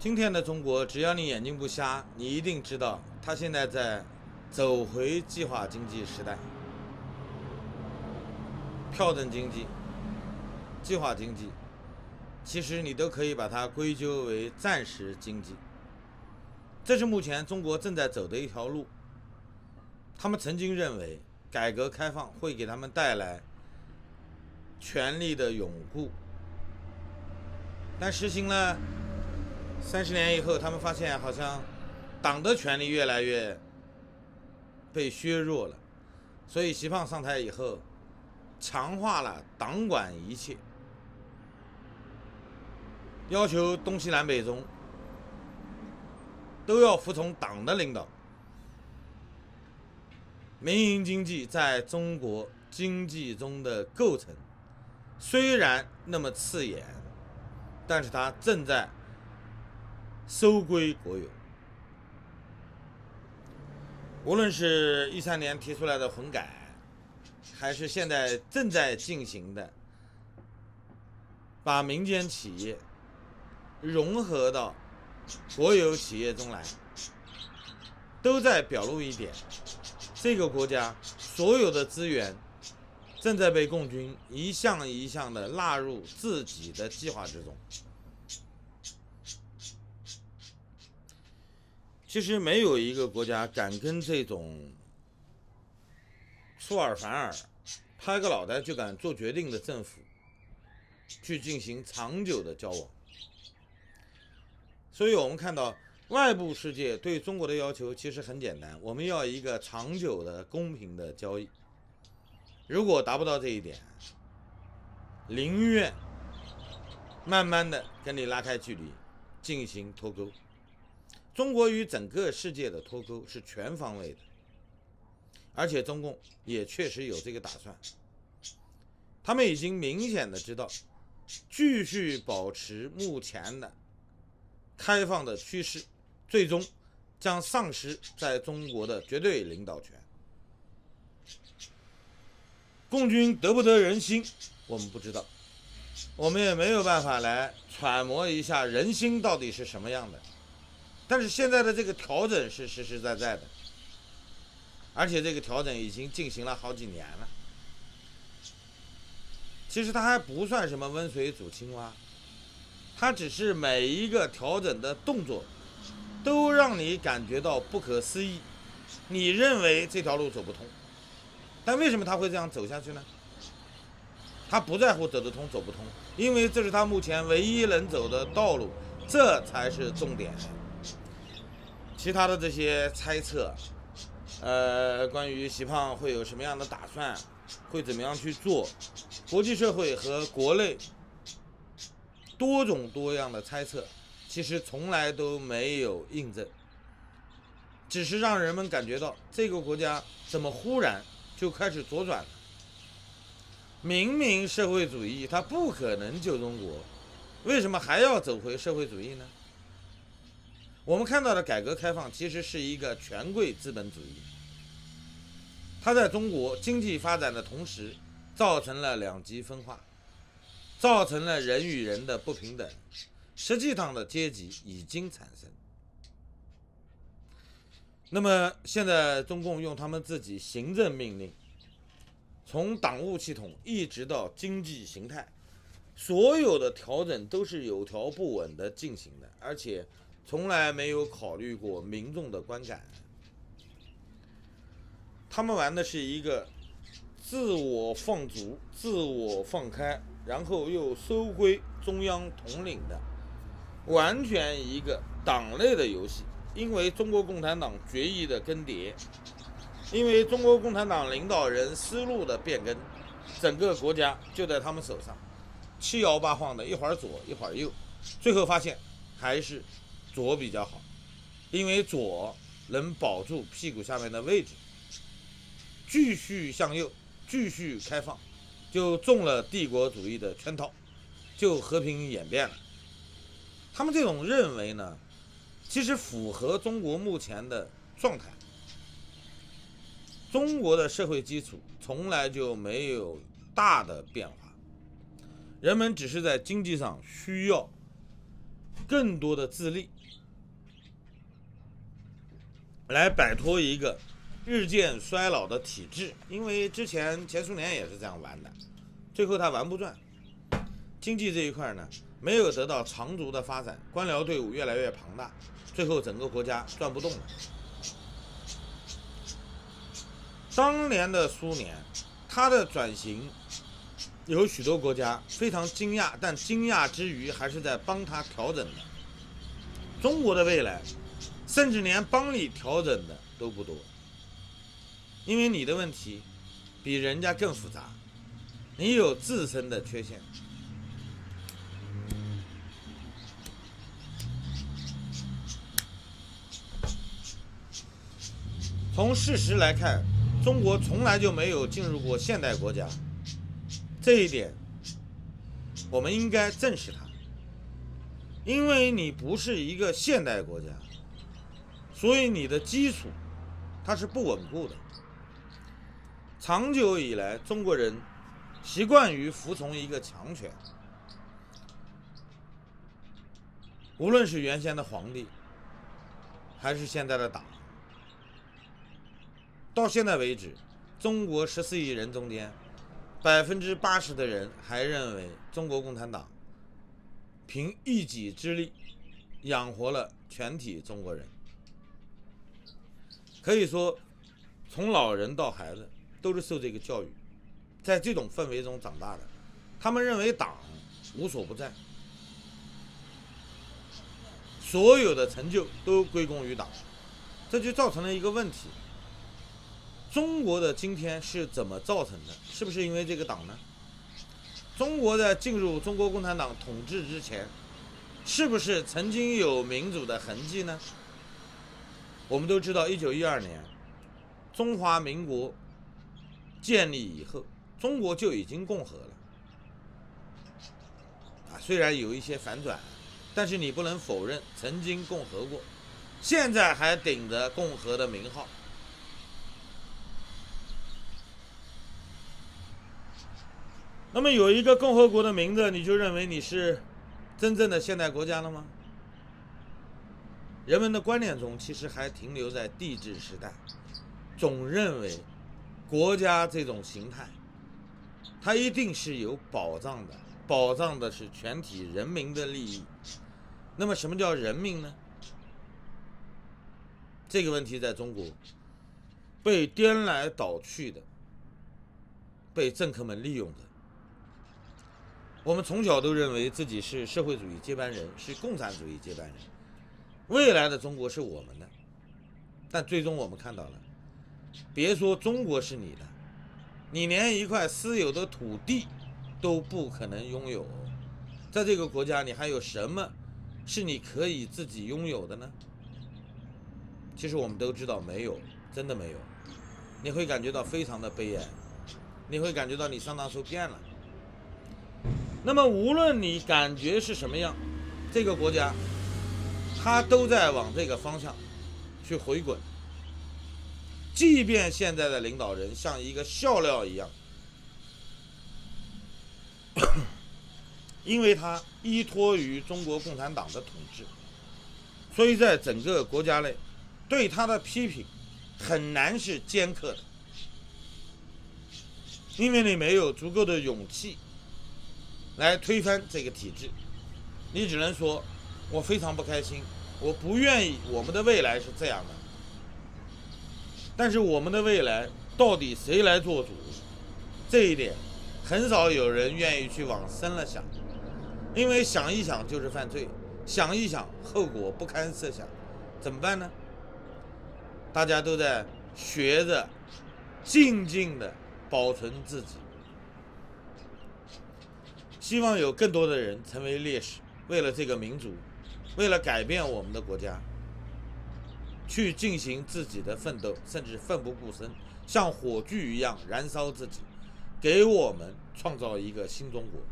今天的中国，只要你眼睛不瞎，你一定知道，它现在在走回计划经济时代。票证经济、计划经济，其实你都可以把它归咎为暂时经济。这是目前中国正在走的一条路。他们曾经认为改革开放会给他们带来权力的永固，但实行了30年以后，他们发现好像党的权力越来越被削弱了，所以习胖上台以后，强化了党管一切，要求东西南北中都要服从党的领导。民营经济在中国经济中的构成虽然那么刺眼，但是它正在收归国有。无论是13年提出来的混改，还是现在正在进行的把民间企业融合到国有企业中来，都在表露一点，这个国家所有的资源正在被共军一项一项的纳入自己的计划之中。其实没有一个国家敢跟这种出尔反尔、拍个脑袋就敢做决定的政府去进行长久的交往。所以我们看到外部世界对中国的要求其实很简单，我们要一个长久的公平的交易。如果达不到这一点，宁愿慢慢的跟你拉开距离，进行脱钩。中国与整个世界的脱钩是全方位的，而且中共也确实有这个打算。他们已经明显的知道，继续保持目前的开放的趋势，最终将丧失在中国的绝对领导权。共军得不得人心，我们不知道，我们也没有办法来揣摩一下人心到底是什么样的。但是现在的这个调整是实实在在的，而且这个调整已经进行了好几年了。其实它还不算什么温水煮青蛙，它只是每一个调整的动作都让你感觉到不可思议，你认为这条路走不通，但为什么他会这样走下去呢？他不在乎走得通走不通，因为这是他目前唯一能走的道路，这才是重点。其他的这些猜测，关于习胖会有什么样的打算，会怎么样去做，国际社会和国内多种多样的猜测，其实从来都没有印证，只是让人们感觉到这个国家怎么忽然就开始左转了。明明社会主义它不可能救中国，为什么还要走回社会主义呢？我们看到的改革开放其实是一个权贵资本主义，它在中国经济发展的同时造成了两极分化，造成了人与人的不平等，实际上的阶级已经产生。那么现在中共用他们自己行政命令，从党务系统一直到经济形态，所有的调整都是有条不紊的进行的，而且从来没有考虑过民众的观感。他们玩的是一个自我放逐、自我放开，然后又收归中央统领的完全一个党内的游戏。因为中国共产党决议的更迭，因为中国共产党领导人思路的变更，整个国家就在他们手上，七摇八晃的，一会儿左一会儿右，最后发现还是左比较好，因为左能保住屁股下面的位置，继续向右，继续开放，就中了帝国主义的圈套，就和平演变了。他们这种认为呢，其实符合中国目前的状态。中国的社会基础从来就没有大的变化，人们只是在经济上需要更多的自立，来摆脱一个日渐衰老的体制。因为之前前苏联也是这样玩的，最后他玩不转。经济这一块呢，没有得到长足的发展，官僚队伍越来越庞大，最后整个国家转不动了。当年的苏联，它的转型有许多国家非常惊讶，但惊讶之余还是在帮它调整的。中国的未来，甚至连帮你调整的都不多，因为你的问题比人家更复杂，你有自身的缺陷。从事实来看，中国从来就没有进入过现代国家，这一点我们应该正视它。因为你不是一个现代国家，所以你的基础它是不稳固的。长久以来，中国人习惯于服从一个强权，无论是原先的皇帝，还是现在的党。到现在为止，中国14亿人中间，80%的人还认为中国共产党凭一己之力养活了全体中国人。可以说，从老人到孩子都是受这个教育，在这种氛围中长大的。他们认为党无所不在，所有的成就都归功于党，这就造成了一个问题。中国的今天是怎么造成的？是不是因为这个党呢？中国在进入中国共产党统治之前，是不是曾经有民主的痕迹呢？我们都知道，1912年中华民国建立以后，中国就已经共和了。虽然有一些反转，但是你不能否认曾经共和过，现在还顶着共和的名号。那么有一个共和国的名字，你就认为你是真正的现代国家了吗？人们的观念中其实还停留在帝制时代，总认为国家这种形态它一定是有保障的，保障的是全体人民的利益。那么什么叫人民呢？这个问题在中国被颠来倒去的，被政客们利用的。我们从小都认为自己是社会主义接班人，是共产主义接班人，未来的中国是我们的。但最终我们看到了，别说中国是你的，你连一块私有的土地都不可能拥有。在这个国家，你还有什么是你可以自己拥有的呢？其实我们都知道没有，真的没有。你会感觉到非常的悲哀，你会感觉到你上当受骗了。那么无论你感觉是什么样，这个国家它都在往这个方向去回滚。即便现在的领导人像一个笑料一样，因为他依托于中国共产党的统治，所以在整个国家内对他的批评很难是尖刻的，因为你没有足够的勇气来推翻这个体制。你只能说我非常不开心，我不愿意我们的未来是这样的。但是我们的未来到底谁来做主，这一点很少有人愿意去往深了想，因为想一想就是犯罪，想一想后果不堪设想，怎么办呢？大家都在学着静静的保存自己，希望有更多的人成为烈士，为了这个民族，为了改变我们的国家，去进行自己的奋斗，甚至奋不顾身，像火炬一样燃烧自己，给我们创造一个新中国。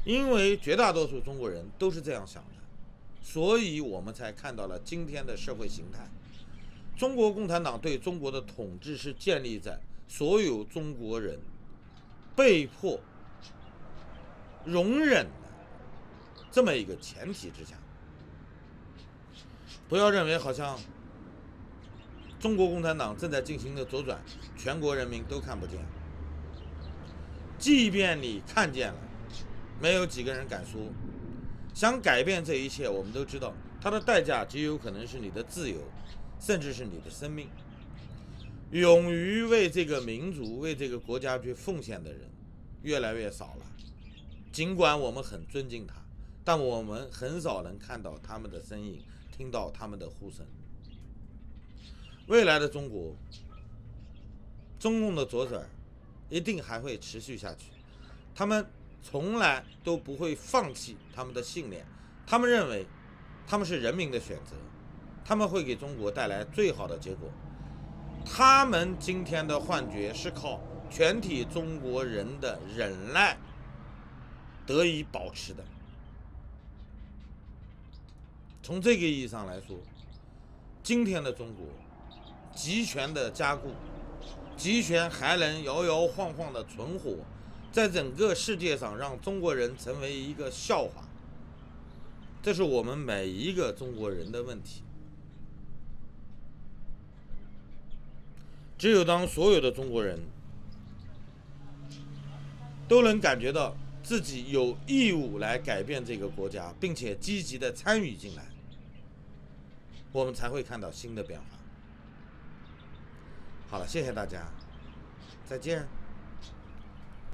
因为绝大多数中国人都是这样想的，所以我们才看到了今天的社会形态。中国共产党对中国的统治是建立在所有中国人被迫容忍的这么一个前提之下，不要认为好像中国共产党正在进行的左转，全国人民都看不见。即便你看见了，没有几个人敢说。想改变这一切，我们都知道，它的代价极有可能是你的自由，甚至是你的生命。勇于为这个民族、为这个国家去奉献的人越来越少了。尽管我们很尊敬他，但我们很少能看到他们的身影，听到他们的呼声。未来的中国，中共的左转一定还会持续下去，他们从来都不会放弃他们的信念，他们认为他们是人民的选择，他们会给中国带来最好的结果。他们今天的幻觉是靠全体中国人的忍耐得以保持的。从这个意义上来说，今天的中国集权的加固，集权还能摇摇晃晃的存活，在整个世界上让中国人成为一个笑话，这是我们每一个中国人的问题。只有当所有的中国人都能感觉到自己有义务来改变这个国家，并且积极的参与进来，我们才会看到新的变化。好了，谢谢大家，再见。